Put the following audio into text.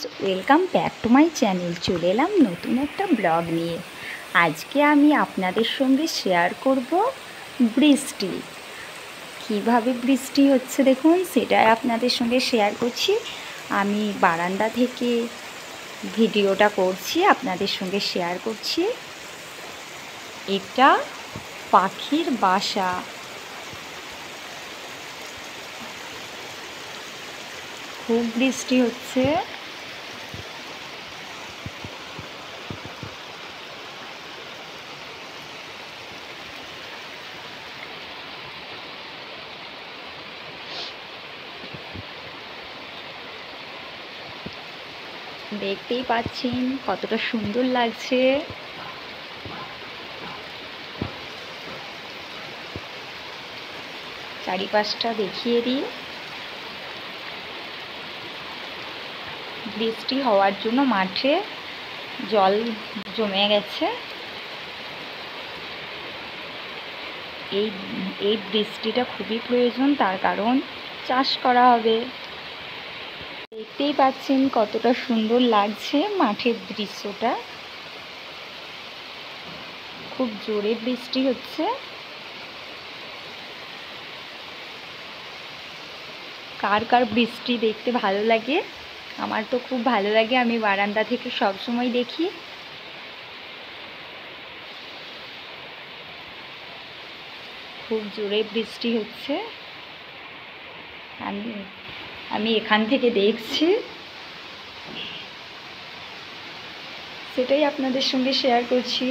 Friends welcome back to my channel. चले एलाम नतून एक ब्लग निये। आज के आमी आपनादेर संगे शेयर करब बृष्टि किभाबे बृष्टि होच्छे देखुन सेटाई आपनादेर संगे शेयर करछि। आमी बारान्दा थेके भिडियोटा करछि आपनादेर संगे शेयर करछि। एटा पाखिर बासा। खूब बृष्टि होच्छे। देखतेई पाच्छेन कतटा सुंदर लागছে। চারিপাশটা দেখিয়ে দিই। বৃষ্টি হওয়ার জন্য মাঠে জল জমে গেছে। এই বৃষ্টিটা খুবই প্রয়োজন, তার কারণ চাষ করা হবে। দেখতেই পাচ্ছেন কতটা সুন্দর লাগছে মাঠের দৃশ্যটা। খুব জোরে বৃষ্টি হচ্ছে। কার কার বৃষ্টি দেখতে ভালো লাগে? আমার তো খুব ভালো লাগে। আমি বারান্দা থেকে সব সময় দেখি। খুব জোরে বৃষ্টি হচ্ছে। আমি এখান থেকে দেখছি, সেটাই আপনাদের সঙ্গে শেয়ার করছি।